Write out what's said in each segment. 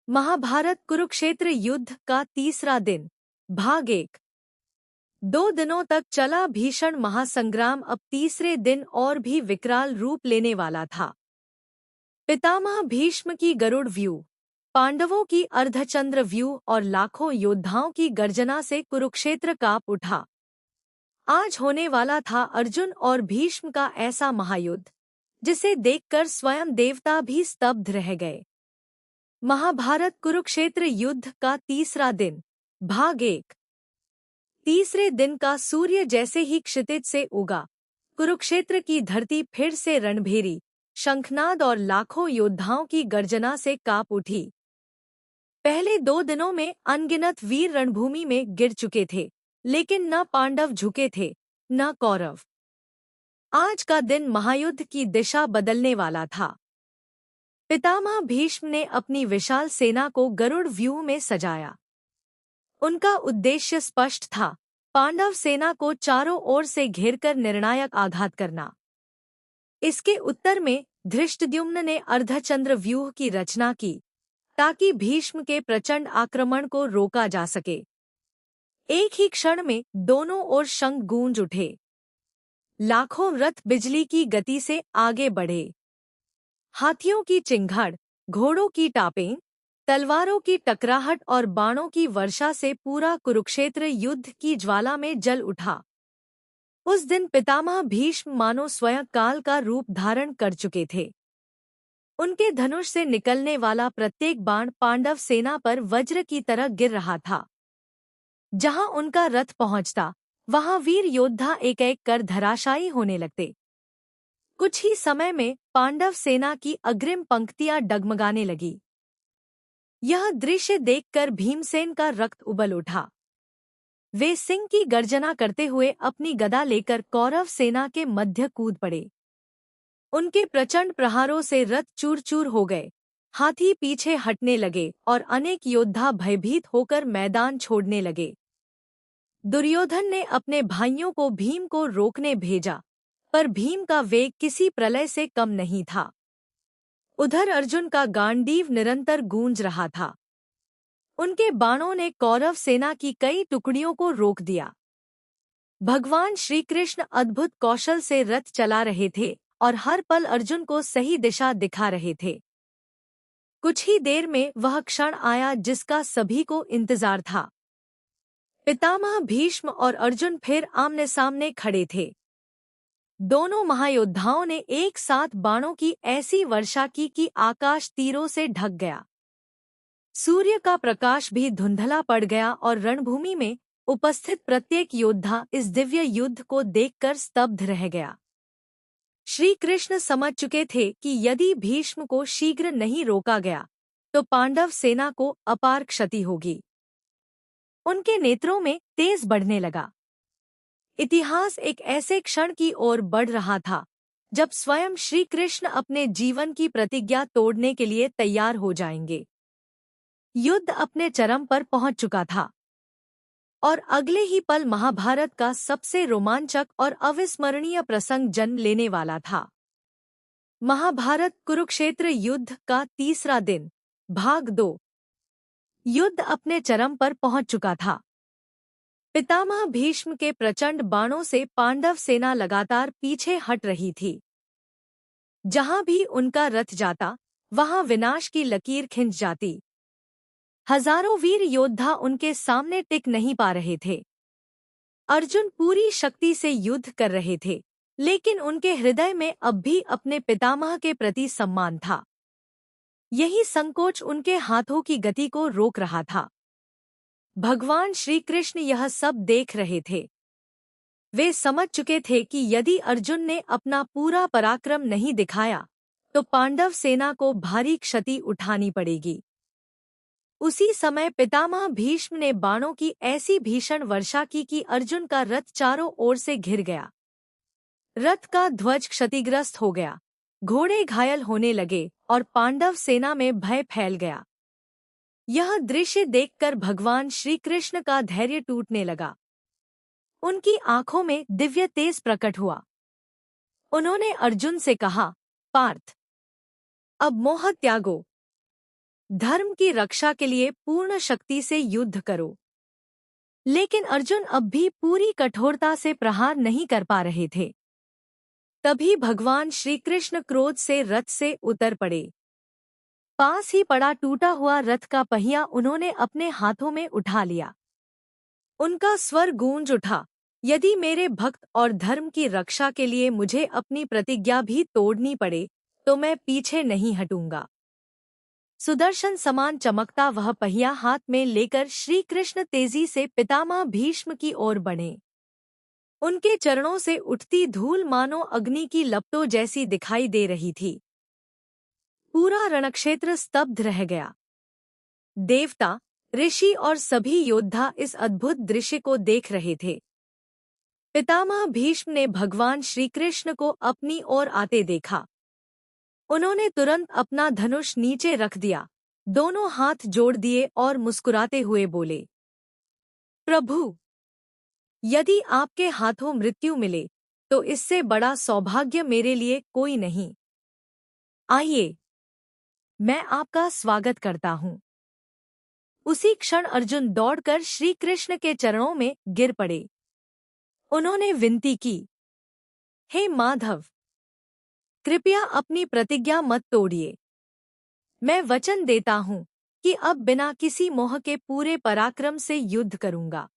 महाभारत कुरुक्षेत्र युद्ध का तीसरा दिन भाग 1। 2 दिनों तक चला भीषण महासंग्राम अब तीसरे दिन और भी विकराल रूप लेने वाला था। पितामह भीष्म की गरुड़ व्यू, पांडवों की अर्धचंद्र व्यू और लाखों योद्धाओं की गर्जना से कुरुक्षेत्र कांप उठा। आज होने वाला था अर्जुन और भीष्म का ऐसा महायुद्ध जिसे देखकर स्वयं देवता भी स्तब्ध रह गए। महाभारत कुरुक्षेत्र युद्ध का तीसरा दिन भाग 1। तीसरे दिन का सूर्य जैसे ही क्षितिज से उगा, कुरुक्षेत्र की धरती फिर से रणभेरी, शंखनाद और लाखों योद्धाओं की गर्जना से कांप उठी। पहले 2 दिनों में अनगिनत वीर रणभूमि में गिर चुके थे, लेकिन न पांडव झुके थे न कौरव। आज का दिन महायुद्ध की दिशा बदलने वाला था। पितामह भीष्म ने अपनी विशाल सेना को गरुड़ व्यूह में सजाया। उनका उद्देश्य स्पष्ट था, पांडव सेना को चारों ओर से घेरकर निर्णायक आघात करना। इसके उत्तर में धृष्टद्युम्न ने अर्धचंद्र व्यूह की रचना की ताकि भीष्म के प्रचंड आक्रमण को रोका जा सके। एक ही क्षण में दोनों ओर शंख गूंज उठे। लाखों रथ बिजली की गति से आगे बढ़े। हाथियों की चिंगाड़, घोड़ों की टापें, तलवारों की टकराहट और बाणों की वर्षा से पूरा कुरुक्षेत्र युद्ध की ज्वाला में जल उठा। उस दिन पितामह भीष्म मानो स्वयं काल का रूप धारण कर चुके थे। उनके धनुष से निकलने वाला प्रत्येक बाण पांडव सेना पर वज्र की तरह गिर रहा था। जहां उनका रथ पहुंचता, वहां वीर योद्धा एक एक कर धराशायी होने लगते। कुछ ही समय में पांडव सेना की अग्रिम पंक्तियां डगमगाने लगी। यह दृश्य देखकर भीमसेन का रक्त उबल उठा। वे सिंह की गर्जना करते हुए अपनी गदा लेकर कौरव सेना के मध्य कूद पड़े। उनके प्रचंड प्रहारों से रथ चूर चूर हो गए, हाथी पीछे हटने लगे और अनेक योद्धा भयभीत होकर मैदान छोड़ने लगे। दुर्योधन ने अपने भाइयों को भीम को रोकने भेजा, पर भीम का वेग किसी प्रलय से कम नहीं था। उधर अर्जुन का गांडीव निरंतर गूंज रहा था। उनके बाणों ने कौरव सेना की कई टुकड़ियों को रोक दिया। भगवान श्रीकृष्ण अद्भुत कौशल से रथ चला रहे थे और हर पल अर्जुन को सही दिशा दिखा रहे थे। कुछ ही देर में वह क्षण आया जिसका सभी को इंतजार था। पितामह भीष्म और अर्जुन फिर आमने सामने खड़े थे। दोनों महायोद्धाओं ने एक साथ बाणों की ऐसी वर्षा की कि आकाश तीरों से ढक गया। सूर्य का प्रकाश भी धुंधला पड़ गया और रणभूमि में उपस्थित प्रत्येक योद्धा इस दिव्य युद्ध को देखकर स्तब्ध रह गया। श्री कृष्ण समझ चुके थे कि यदि भीष्म को शीघ्र नहीं रोका गया तो पांडव सेना को अपार क्षति होगी। उनके नेत्रों में तेज बढ़ने लगा। इतिहास एक ऐसे क्षण की ओर बढ़ रहा था जब स्वयं श्री कृष्ण अपने जीवन की प्रतिज्ञा तोड़ने के लिए तैयार हो जाएंगे। युद्ध अपने चरम पर पहुंच चुका था और अगले ही पल महाभारत का सबसे रोमांचक और अविस्मरणीय प्रसंग जन्म लेने वाला था। महाभारत कुरुक्षेत्र युद्ध का तीसरा दिन भाग 2। युद्ध अपने चरम पर पहुंच चुका था। पितामह भीष्म के प्रचंड बाणों से पांडव सेना लगातार पीछे हट रही थी। जहां भी उनका रथ जाता, वहां विनाश की लकीर खिंच जाती। हजारों वीर योद्धा उनके सामने टिक नहीं पा रहे थे। अर्जुन पूरी शक्ति से युद्ध कर रहे थे, लेकिन उनके हृदय में अब भी अपने पितामह के प्रति सम्मान था। यही संकोच उनके हाथों की गति को रोक रहा था। भगवान श्री कृष्ण यह सब देख रहे थे। वे समझ चुके थे कि यदि अर्जुन ने अपना पूरा पराक्रम नहीं दिखाया तो पांडव सेना को भारी क्षति उठानी पड़ेगी। उसी समय पितामह भीष्म ने बाणों की ऐसी भीषण वर्षा की कि अर्जुन का रथ चारों ओर से घिर गया। रथ का ध्वज क्षतिग्रस्त हो गया, घोड़े घायल होने लगे और पांडव सेना में भय फैल गया। यह दृश्य देखकर भगवान श्री कृष्ण का धैर्य टूटने लगा। उनकी आंखों में दिव्य तेज प्रकट हुआ। उन्होंने अर्जुन से कहा, पार्थ, अब मोह त्यागो। धर्म की रक्षा के लिए पूर्ण शक्ति से युद्ध करो। लेकिन अर्जुन अब भी पूरी कठोरता से प्रहार नहीं कर पा रहे थे। तभी भगवान श्री कृष्ण क्रोध से रथ से उतर पड़े। पास ही पड़ा टूटा हुआ रथ का पहिया उन्होंने अपने हाथों में उठा लिया। उनका स्वर गूंज उठा, यदि मेरे भक्त और धर्म की रक्षा के लिए मुझे अपनी प्रतिज्ञा भी तोड़नी पड़े तो मैं पीछे नहीं हटूंगा। सुदर्शन समान चमकता वह पहिया हाथ में लेकर श्री कृष्ण तेजी से पितामह भीष्म की ओर बढ़े। उनके चरणों से उठती धूल मानो अग्नि की लपटों जैसी दिखाई दे रही थी। पूरा रणक्षेत्र स्तब्ध रह गया। देवता, ऋषि और सभी योद्धा इस अद्भुत दृश्य को देख रहे थे। पितामह भीष्म ने भगवान श्री कृष्ण को अपनी ओर आते देखा। उन्होंने तुरंत अपना धनुष नीचे रख दिया, दोनों हाथ जोड़ दिए और मुस्कुराते हुए बोले, प्रभु, यदि आपके हाथों मृत्यु मिले तो इससे बड़ा सौभाग्य मेरे लिए कोई नहीं। आइए, मैं आपका स्वागत करता हूँ। उसी क्षण अर्जुन दौड़कर श्री कृष्ण के चरणों में गिर पड़े। उन्होंने विनती की, हे माधव, कृपया अपनी प्रतिज्ञा मत तोड़िए। मैं वचन देता हूँ कि अब बिना किसी मोह के पूरे पराक्रम से युद्ध करूंगा।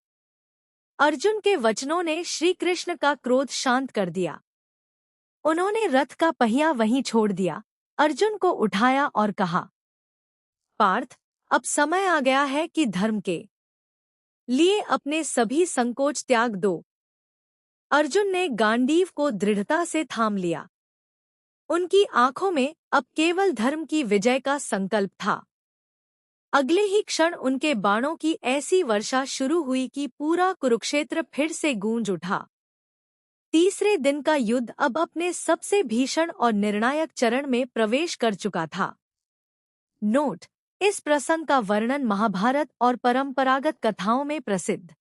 अर्जुन के वचनों ने श्री कृष्ण का क्रोध शांत कर दिया। उन्होंने रथ का पहिया वहीं छोड़ दिया, अर्जुन को उठाया और कहा, पार्थ, अब समय आ गया है कि धर्म के लिए अपने सभी संकोच त्याग दो। अर्जुन ने गांडीव को दृढ़ता से थाम लिया। उनकी आंखों में अब केवल धर्म की विजय का संकल्प था। अगले ही क्षण उनके बाणों की ऐसी वर्षा शुरू हुई कि पूरा कुरुक्षेत्र फिर से गूंज उठा। तीसरे दिन का युद्ध अब अपने सबसे भीषण और निर्णायक चरण में प्रवेश कर चुका था। नोट: इस प्रसंग का वर्णन महाभारत और परंपरागत कथाओं में प्रसिद्ध